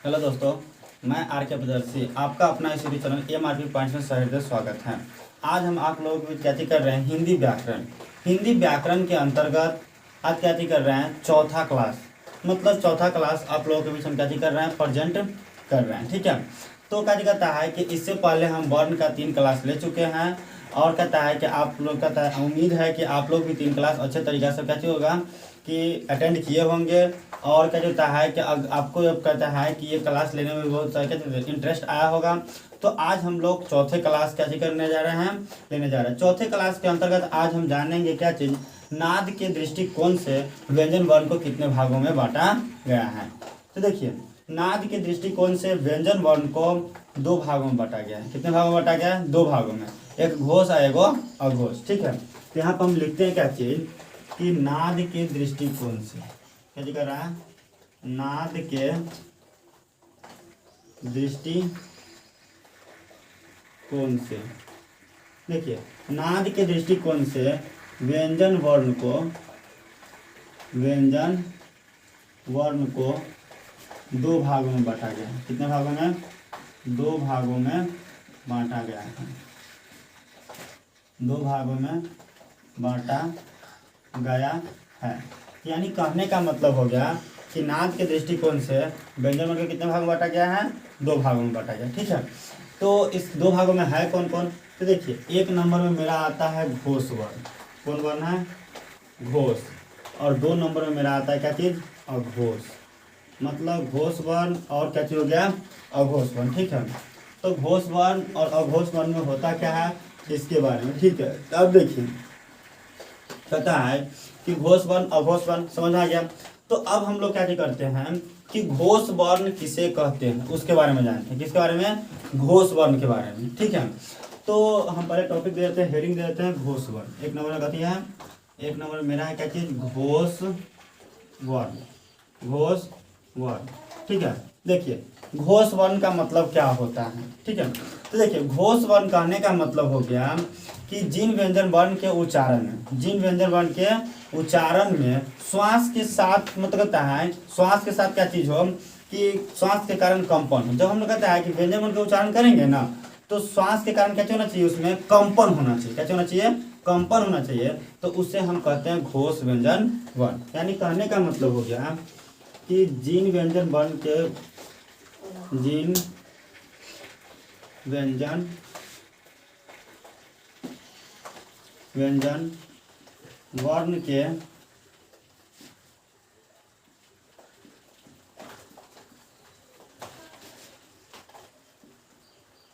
Hello दोस्तों, मैं are के प्रदर्शी आपका अपना इस यूट्यूब चैनल MRP पॉइंट्स में सहृदय स्वागत है। आज हम आप लोगों की क्या कर रहे हैं हिंदी व्याकरण। हिंदी व्याकरण के अंतर्गत आज क्या कर रहे हैं चौथा क्लास, मतलब चौथा क्लास आप लोगों के बीच हम क्या कर रहे हैं प्रेजेंट कर रहे हैं। ठीक है, तो क्या कहता है कि इससे पहले हम वर्ण का 3 क्लास ले चुके हैं और कहता है कि आप लोग कहता है उम्मीद है कि आप लोग भी 3 क्लास अच्छे तरीक़े से क्या होगा कि अटेंड किए होंगे और क्या होता है कि आपको अब कहता है कि ये क्लास लेने में बहुत क्या इंटरेस्ट आया होगा। तो आज हम लोग चौथे क्लास क्या करने जा रहे हैं लेने जा रहे हैं। चौथे क्लास के अंतर्गत आज हम जानेंगे क्या चीज़, नाद के दृष्टिकोण से व्यंजन वर्ण को कितने भागों में बांटा गया है। तो देखिए, नाद के दृष्टिकोण से व्यंजन वर्ण को 2 भागों में बांटा गया है। कितने भागों में बांटा गया है? 2 भागों में, एक घोष और एक अघोष। ठीक है, तो यहाँ पर हम लिखते हैं क्या चीज़ कि नाद के दृष्टिकोण से क्या कर रहा है, नाद के दृष्टिकोण से। देखिए, नाद के दृष्टिकोण से व्यंजन वर्ण को 2 भागों में बांटा गया है। कितने भागों में? 2 भागों में बांटा गया है। 2 भागों में बांटा गया है। यानी कहने का मतलब हो गया कि नाद के दृष्टिकोण से व्यंजन वर्ण को कितने भागों में बांटा गया है? 2 भागों में बांटा गया। ठीक है, तो इस 2 भागों में है कौन कौन? तो देखिए, 1 नंबर में मेरा आता है घोष वर्ण। कौन वर्ण है? घोष। और 2 नंबर में मेरा आता है क्या चीज़? अघोष। मतलब घोष वर्ण और क्या चीज़ हो गया? अघोष वर्ण। ठीक है, तो घोष वर्ण और अघोष वर्ण में होता क्या है इसके बारे में। ठीक है, अब देखिए कहता है कि घोष वर्ण अघोष वर्ण समझ आ गया। तो अब हम लोग क्या करते हैं कि घोष वर्ण किसे कहते हैं उसके बारे में जानते हैं। किसके बारे में? घोष वर्ण के बारे में। ठीक है, तो हम पहले टॉपिक दे देते हैं, हेडिंग दे देते हैं घोष वर्ण। 1 नंबर में कहती है, 1 नंबर मेरा है क्या चीज़? घोष वर्ण। घोष वर्ण। ठीक है, देखिए घोष वर्ण का मतलब क्या होता है। ठीक है, तो देखिए घोष वर्ण कहने का मतलब हो गया कि जिन व्यंजन वर्ण के उच्चारण में श्वास के साथ मतलब कहता है श्वास के साथ क्या चीज़ हो कि श्वास के कारण कंपन हो। जब हम लोग कहता है कि व्यंजन वर्ण का उच्चारण करेंगे ना, तो श्वास के कारण क्या होना चाहिए? उसमें कंपन होना चाहिए। क्या होना चाहिए? कंपन होना चाहिए। तो उससे हम कहते हैं घोष व्यंजन वर्ण। यानी कहने का मतलब हो गया कि जिन व्यंजन वर्ण के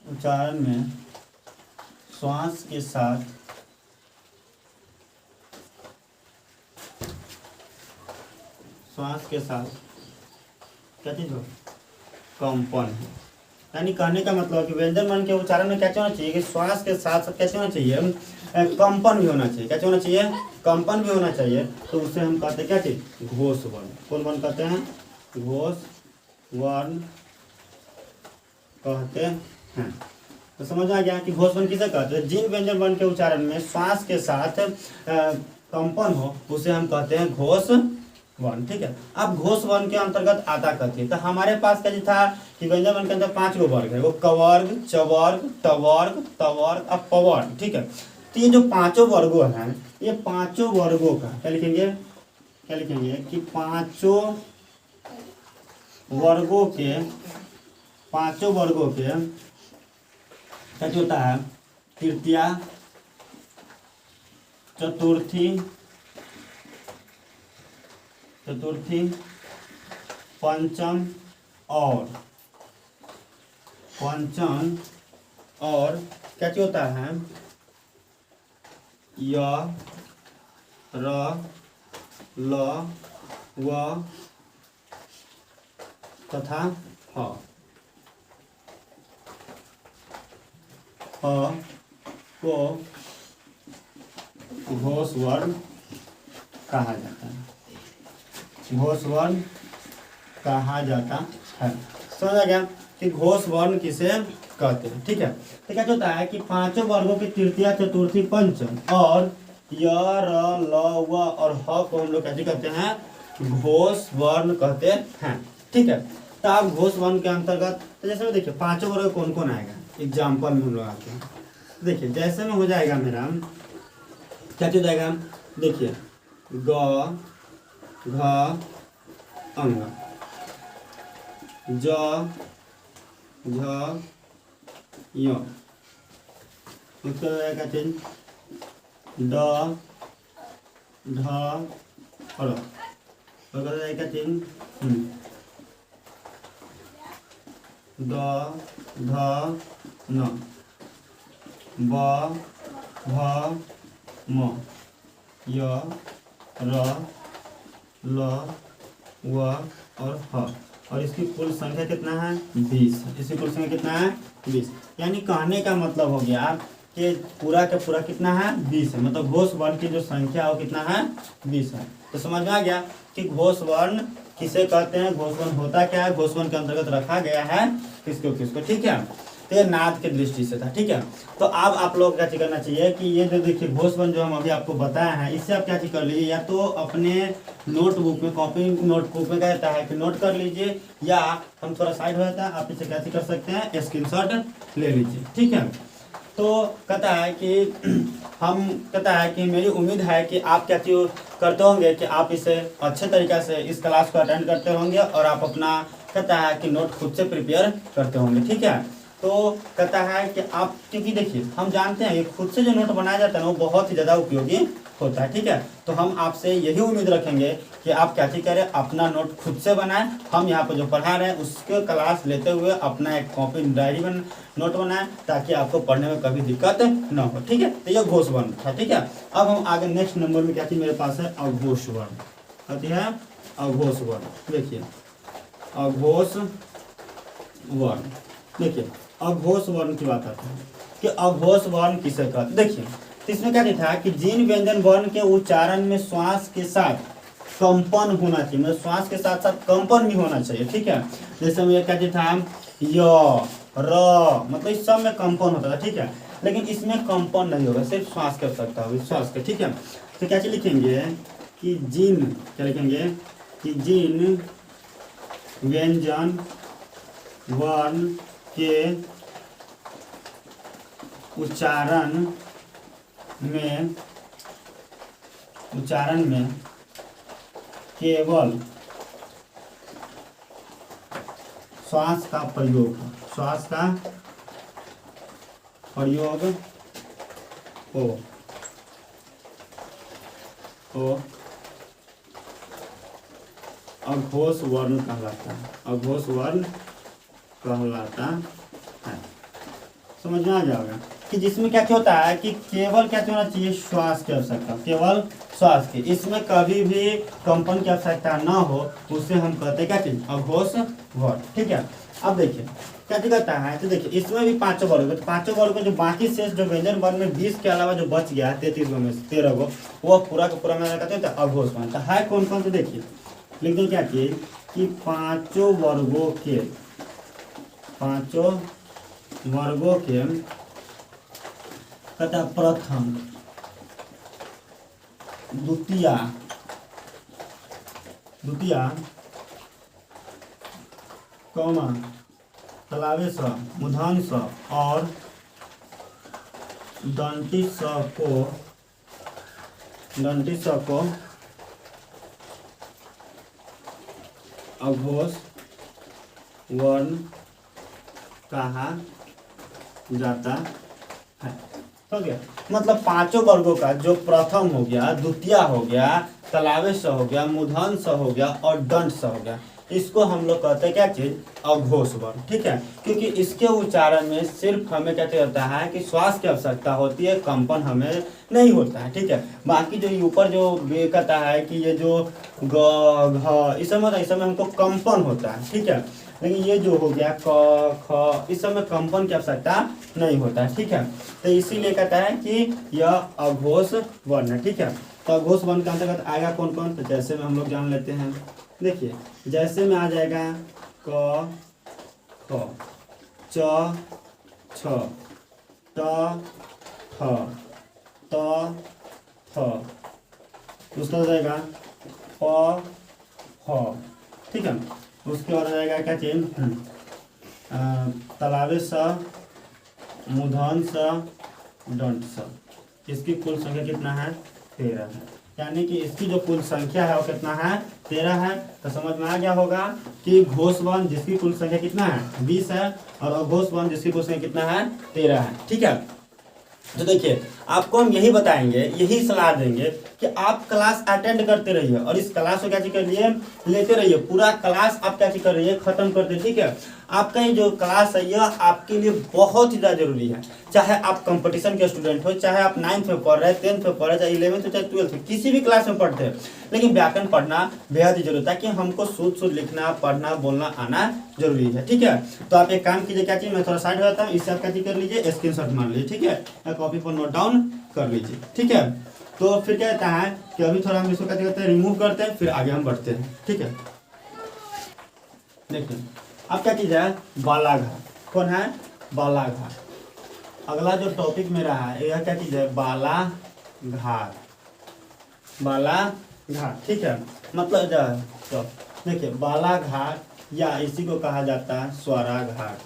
उच्चारण में श्वास के साथ क्या चीज हो? कंपन है। यानी कहने का मतलब कि व्यंजन वर्ण के उच्चारण में क्या होना चाहिए कि श्वास के साथ साथ क्या होना चाहिए? कंपन भी होना चाहिए। क्या होना चाहिए? कंपन भी होना चाहिए। तो उससे हम कहते हैं क्या चीज? घोष वर्ण। कौन वर्ण कहते हैं? घोष वर्ण कहते हैं। तो समझ आ गया कि घोष वर्ण किसे कहते हैं? जिन व्यंजन वर्ण के उच्चारण में श्वास के साथ कंपन हो उसे हम कहते हैं घोष वर्ण। ठीक है, अब घोष वर्ण के अंतर्गत आता कहते तो हमारे पास क्या था कि व्यंजन वर्ण के अंदर 5 गो वर्ग है, वो कवर्ग, चवर्ग, टवर्ग, तवर्ग और पवर्ग। ठीक है, तो ये जो 5 वर्गों हैं, ये 5 वर्गों का क्या लिखेंगे कि 5 वर्गों के क्या होता है? तृतीया, चतुर्थी, पंचम और क्या होता है? य, र, ल, व तथा ह को घोष वर्ण कहा जाता है। घोष वर्ण कहा जाता है। समझ आ गया कि घोष वर्ण किसे कहते हैं। ठीक है, तो क्या होता है कि 5 वर्गों की तृतीया, चतुर्थी, पंचम और य, र, ल, व और ह को हम लोग कैसे कहते हैं? घोष वर्ण कहते हैं। ठीक है, तो आप घोष वर्ण के अंतर्गत तो जैसे में देखिए पांचों वर्ग कौन कौन आएगा एग्जाम्पल में हम लोग आते हैं। देखिए जैसे में हो जाएगा मेरा क्या हो जाएगा, देखिए ग घ अंग, ज झ य, उसके बाद क्या चीज ड ढ और क्या चीज द ध न, ब भ म, य र ल व और ह। और इसकी कुल संख्या कितना है 20। इसकी कुल संख्या कितना है 20। यानी कहने का मतलब हो गया कि पूरा का पूरा कितना है 20 है, मतलब घोष वर्ण की जो संख्या है वो कितना है 20 है। तो समझ में आ गया कि घोष वर्ण किसे कहते हैं, घोष वर्ण होता क्या है, घोष वर्ण के अंतर्गत रखा गया है किसको किसको। ठीक है, तो ये नाद के दृष्टि से था। ठीक है, तो अब आप लोग क्या करना चाहिए कि ये जो देखिए घोष वर्ण जो हम अभी आपको बताया है इससे आप क्या कर लीजिए, या तो अपने नोटबुक में कॉपी नोटबुक में कहता है कि नोट कर लीजिए, या हम थोड़ा साइड हो जाता है आप इसे क्या कर सकते हैं स्क्रीनशॉट ले लीजिए। ठीक है, तो कहता है कि हम कहता है कि मेरी उम्मीद है कि आप क्या करते होंगे कि आप इसे अच्छे तरीके से इस क्लास को अटेंड करते होंगे और आप अपना कहता है कि नोट खुद से प्रिपेयर करते होंगे। ठीक है, तो कहता है कि आप क्योंकि देखिए हम जानते हैं कि खुद से जो नोट बनाया जाता है ना वो बहुत ही ज़्यादा उपयोगी होता है। ठीक है, तो हम आपसे यही उम्मीद रखेंगे कि आप क्या करें अपना नोट खुद से बनाएं। हम यहाँ पर जो पढ़ा रहे हैं उसके क्लास लेते हुए अपना एक कॉपी डायरी नोट बनाएं ताकि आपको पढ़ने में कभी दिक्कत न हो। ठीक है, तो ये घोष वर्ण था। ठीक है, अब हम आगे नेक्स्ट नंबर में क्या चीज मेरे पास है अघोष वर्ण। कहती है अघोष वर्ण। देखिए अघोष वर्ण, देखिए अघोष वर्ण की बात आती है कि अघोष वर्ण किसे कहते। देखिए तो इसमें क्या था कि जिन व्यंजन वर्ण के उच्चारण में श्वास के साथ कंपन होना चाहिए, मतलब श्वास के साथ साथ कंपन भी होना चाहिए। ठीक है, जैसे में क्या था य र, मतलब इस सब में कंपन होता था। ठीक है, लेकिन इसमें कंपन नहीं होगा, सिर्फ श्वास की आवश्यकता होगी, श्वास के। ठीक है, तो क्या लिखेंगे कि जिन, क्या लिखेंगे कि जिन व्यंजन वर्ण के उच्चारण में केवल श्वास का प्रयोग हो अघोष वर्ण कहलाता है। अघोष वर्ण कहलाता है। समझ में आ जाएगा कि जिसमें क्या होता है कि केवल क्या होना चाहिए श्वास की आवश्यकता, केवल श्वास की, इसमें कभी भी कंपन की आवश्यकता ना हो उसे हम कहते हैं क्या चीज अघोष वर्ण। ठीक है, अब देखिए क्या कहता है, तो देखिए इसमें भी पांचों वर्ग, तो पांचों वर्ग जो बाकी शेष जो व्यंजन वर्ण में 20 के अलावा जो बच गया है 33 में से 13 को वो पूरा का पूरा में कहते हैं अघोष वर्ण। तो है कौन कौन, तो देखिए लिख दो क्या कि पांचों वर्गों के कहता प्रथम द्वितीय कौमा तलावे स मूर्धन्य स और दंती स को अघोष वर्ण कहा जाता है। हो गया, मतलब पांचों वर्गों का जो प्रथम हो गया, द्वितीय हो गया, तलावे स हो गया, मूर्धन्य स हो गया और दंड स हो गया, इसको हम लोग कहते हैं क्या चीज अघोष वर्ण। ठीक है, क्योंकि इसके उच्चारण में सिर्फ हमें क्या होता है कि श्वास की आवश्यकता होती है, कंपन हमें नहीं होता है। ठीक है, बाकी जो ऊपर जो कहता है कि ये जो ग घ इस समय हमको कंपन होता है। ठीक है, लेकिन ये जो हो गया क ख इस समय कंपन की आवश्यकता नहीं होता है। ठीक है, तो इसीलिए कहता है कि यह अघोष वर्ण है। ठीक है, तो अघोष वर्ण के अंतर्गत आएगा कौन कौन, तो जैसे में हम लोग जान लेते हैं। देखिए जैसे में आ जाएगा क ख च छ ट ठ त थ, उसका हो जाएगा प ह। ठीक है, उसके बाद आ जाएगा क्या चीज, तालाबे स, मूधन स, दंड स। इसकी कुल संख्या कितना है, 13 है। यानी कि इसकी जो कुल संख्या है वो कितना है, 13 है। तो समझ में आ गया होगा कि घोषवर्ण जिसकी कुल संख्या कितना है, 20 है, और अघोषवर्ण जिसकी कुल संख्या कितना है, 13 है। ठीक है, तो देखिए आपको हम यही बताएंगे, यही सलाह देंगे कि आप क्लास अटेंड करते रहिए और इस क्लास को क्या चीज कर लिए, लेते रहिए। पूरा क्लास आप क्या चीज कर रही है, खत्म करते। ठीक है, आपका ये जो क्लास है यह आपके लिए बहुत ही ज़्यादा जरूरी है। चाहे आप कंपटीशन के स्टूडेंट हो, चाहे आप 9th में पढ़ रहे हैं, 10th में पढ़ रहे हैं, चाहे 11th चाहे 12th में, किसी भी क्लास में पढ़ते हैं, लेकिन व्याकरण पढ़ना बेहद ही जरूरी है ताकि हमको शुद्ध लिखना, पढ़ना, बोलना आना जरूरी है। ठीक है, तो आप एक काम कीजिए, क्या चीज, मैं थोड़ा साइड हो जाता हूँ, इससे आप क्या चीज कर लीजिए, स्क्रीनशॉट मार लीजिए। ठीक है, कॉपी पर नोट डाउन कर लीजिए। ठीक है, तो फिर क्या कहता है कि अभी थोड़ा हम इसको क्या कहते हैं, रिमूव करते हैं, फिर आगे हम बढ़ते हैं। ठीक है, देखिए अब क्या चीज है, बालाघाट। कौन है, बालाघाट। अगला जो टॉपिक मेरा है यह क्या चीज है, बालाघाट, बालाघाट। ठीक है, मतलब जो है तो देखिए बालाघाट या इसी को कहा जाता है स्वराघाट।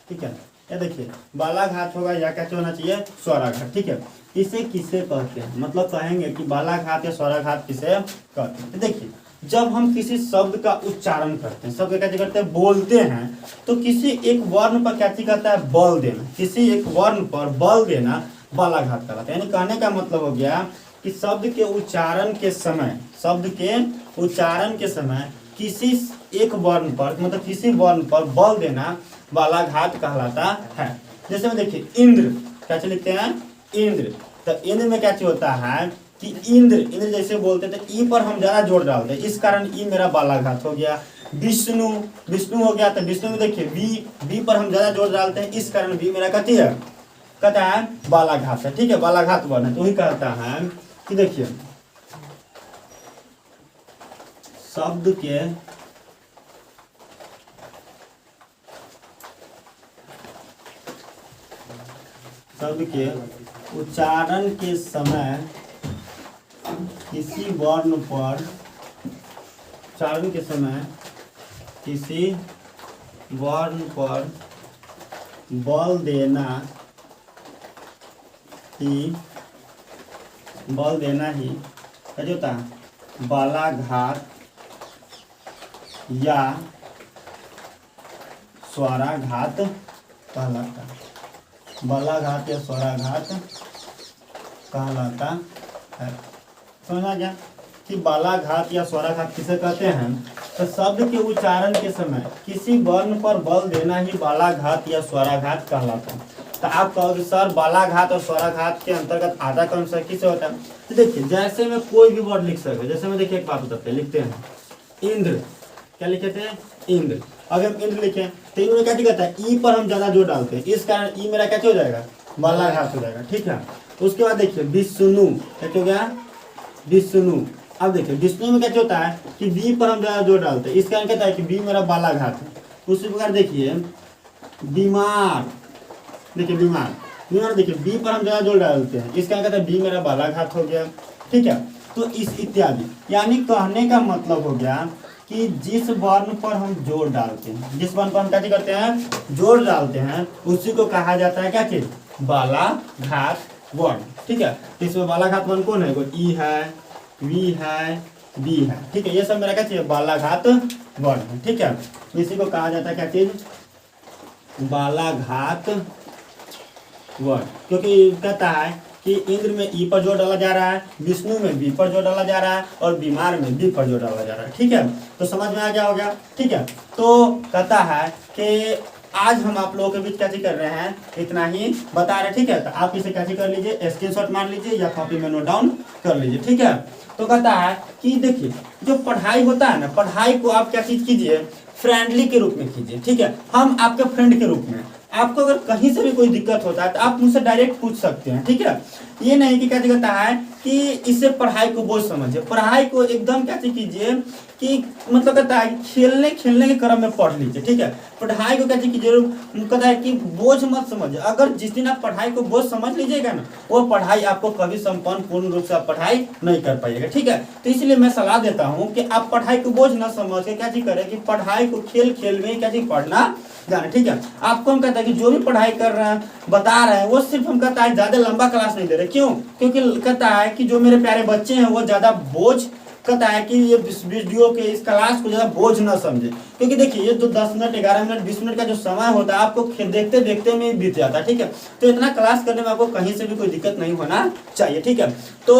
ठीक है, ये देखिए बालाघाट होगा या क्या होना चाहिए, स्वराघाट। ठीक है, इसे किसे कहते हैं, मतलब कहेंगे कि बालाघाट या स्वराघाट किसे कहते हैं। देखिए जब हम किसी शब्द का उच्चारण करते हैं, शब्द क्या करते हैं, बोलते हैं, तो किसी एक वर्ण पर क्या कहता है, बल देना। किसी एक वर्ण पर बल देना बालाघाट कहलाता है। यानी कहने का मतलब हो गया कि शब्द के उच्चारण के समय, शब्द के उच्चारण के समय किसी एक वर्ण पर, मतलब किसी वर्ण पर बल देना बालाघाट कहलाता है। जैसे में देखिए इंद्र, क्या लिखते हैं, इंद्र। तो इंद्र में क्या होता है कि इंद्र, इंद्र जैसे बोलते थे, ई पर हम ज्यादा जोर डालते हैं, इस कारण ई मेरा बालाघात हो गया। विष्णु, विष्णु हो गया, तो विष्णु में देखिए वी पर हम ज्यादा जोर डालते हैं, इस कारण वी मेरा कथी है, कहता है बालाघात है। ठीक है, बालाघात वर्ण है। तो वही कहता है कि देखिए शब्द के उच्चारण के समय किसी वर्ण पर, उच्चारण के समय किसी वर्ण पर बल देना ही क्या होता है, बालाघात या स्वराघात कहलाता है। बालाघाट या स्वराघात कहलाता है। समझ आ गया कि बालाघाट या स्वराघात किसे कहते हैं, तो शब्द के उच्चारण के समय किसी वर्ण पर बल देना ही बालाघाट या स्वराघात कहलाता है। तो आप कहोगे सर बालाघाट और स्वराघात के अंतर्गत आधा कौन सा किसे होता है। तो देखिए जैसे मैं कोई भी वर्ड लिख सकते, जैसे मैं देखिए एक बात बताते हैं, लिखते हैं इंद्र, क्या लिखे थे, इंद्र। अगर हम इंद्र लिखे तो इंद्र में क्या कहता है, ई पर हम ज्यादा जोर डालते हैं, इस कारण ई मेरा क्या हो जाएगा, बालाघाट हो जाएगा। ठीक है, उसके बाद देखिए विष्णु, क्या हो गया, विष्णु। अब देखिए विष्णु में क्या होता है कि वी पर हम ज्यादा जोर डालते हैं, इस कारण कहता है कि वी मेरा बालाघाट है। उसी प्रकार देखिए बीमार, देखिए बीमार, बीमार देखिए बी पर हम ज्यादा जोर डालते हैं, इस कारण कहता है बी मेरा बालाघात हो गया। ठीक है, तो इस इत्यादि, यानी कहने का मतलब हो गया कि जिस वर्ण पर हम जोर डालते हैं, जिस वर्ण पर हम क्या करते हैं, जोर डालते हैं, उसी को कहा जाता है क्या चीज, बालाघात वर्ण। ठीक है, इसमें बालाघात वर्ण कौन है, ई है, वी है, बी है। ठीक है, ये सब मेरा क्या चीज, बालाघात वर्ण है। ठीक है, इसी को कहा जाता है क्या चीज, बालाघात वर्ण। क्योंकि कहता है कि इंद्र में ई पर जोर डाला जा रहा है, विष्णु में बी पर जोर डाला जा रहा है, और बीमार में बी पर जोर डाला जा रहा है। ठीक है, तो समझ में आ गया हो गया। ठीक है, तो कहता है कि आज हम आप लोगों के बीच क्या कर रहे हैं, इतना ही बता रहे। ठीक है, तो आप इसे क्या कर लीजिए, स्क्रीनशॉट मार लीजिए या कॉपी में नोट डाउन कर लीजिए। ठीक है, तो कहता है कि देखिए जो पढ़ाई होता है ना, पढ़ाई को आप क्या चीज कीजिए, फ्रेंडली के रूप में कीजिए। ठीक है, हम आपके फ्रेंड के रूप में, आपको अगर कहीं से भी कोई दिक्कत होता है तो आप मुझसे डायरेक्ट पूछ सकते हैं, ठीक है। ये नहीं कि क्या कहता है कि इससे पढ़ाई को बोझ समझिए, पढ़ाई को एकदम क्या कीजिए कि मतलब कहता है खेलने खेलने के क्रम में पढ़ लीजिए, ठीक है। पढ़ाई को क्या कीजिए, कहता है कि बोझ मत समझिए। अगर जिस दिन आप पढ़ाई को बोझ समझ लीजिएगा ना, वो पढ़ाई आपको कभी संपन्न पूर्ण रूप से आप पढ़ाई नहीं कर पाइएगा, ठीक है। तो इसलिए मैं सलाह देता हूँ कि आप पढ़ाई को बोझ न समझ के क्या चीज करें कि पढ़ाई को खेल खेल में क्या चीज पढ़ना जाना, ठीक है। आपको हम कहता है कि जो भी पढ़ाई कर रहे हैं बता रहे हैं वो सिर्फ हम कहता है ज्यादा लंबा क्लास नहीं दे रहे, क्यों? क्योंकि कहता है कि जो मेरे प्यारे बच्चे हैं वो ज्यादा बोझ कहता है कि ये वीडियो के इस क्लास को ज्यादा बोझ ना समझे, क्योंकि देखिए ये जो 10 मिनट 11 मिनट 20 मिनट का जो समय होता है आपको देखते देखते में बीत जाता है, ठीक है। तो इतना क्लास करने में आपको कहीं से भी कोई दिक्कत नहीं होना चाहिए, ठीक है। तो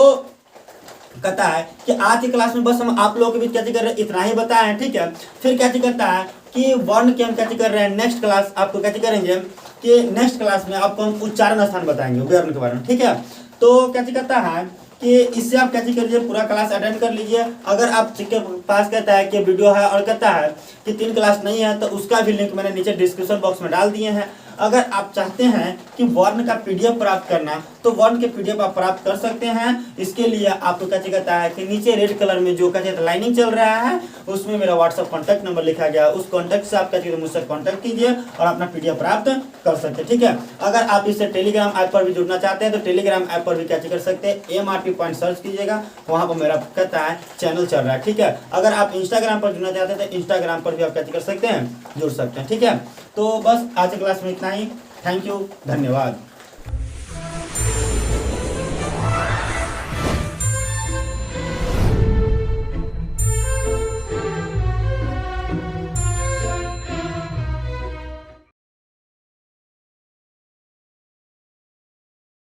कहता है कि आज की क्लास में बस हम आप लोगों के बीच क्या कर रहे हैं इतना ही बताए हैं, ठीक है। फिर क्या करता है कि वर्ण के हम क्या कर रहे हैं नेक्स्ट क्लास आपको क्या करेंगे कि नेक्स्ट क्लास में आपको हम उच्चारण स्थान बताएंगे व्याकरण के बारे में, ठीक है। तो क्या करता है कि इससे आप क्या करिए पूरा क्लास अटेंड कर लीजिए। अगर आप के पास कहता है कि वीडियो है और कहता है कि 3 क्लास नहीं है तो उसका भी लिंक मैंने नीचे डिस्क्रिप्शन बॉक्स में डाल दिए हैं। अगर आप चाहते हैं कि वर्ण का पीडीएफ प्राप्त करना तो वर्ण के पीडीएफ आप प्राप्त कर सकते हैं। इसके लिए आपको क्या कहता है कि नीचे रेड कलर में जो क्या लाइनिंग चल रहा है उसमें मेरा व्हाट्सअप कॉन्टैक्ट नंबर लिखा गया, उस कॉन्टैक्ट से आप क्या कहते मुझसे कॉन्टैक्ट कीजिए और अपना पीडीएफ प्राप्त कर सकते हैं, ठीक है। अगर आप इससे टेलीग्राम ऐप पर भी जुड़ना चाहते हैं तो टेलीग्राम ऐप पर भी क्या कर सकते हैं MRP पॉइंट सर्च कीजिएगा, वहां पर मेरा कहता है चैनल चल रहा है, ठीक है। अगर आप इंस्टाग्राम पर जुड़ना चाहते हैं तो इंस्टाग्राम पर भी आप क्या कर सकते हैं जुड़ सकते हैं, ठीक है। तो बस आज की क्लास में इतना ही। थैंक यू, धन्यवाद।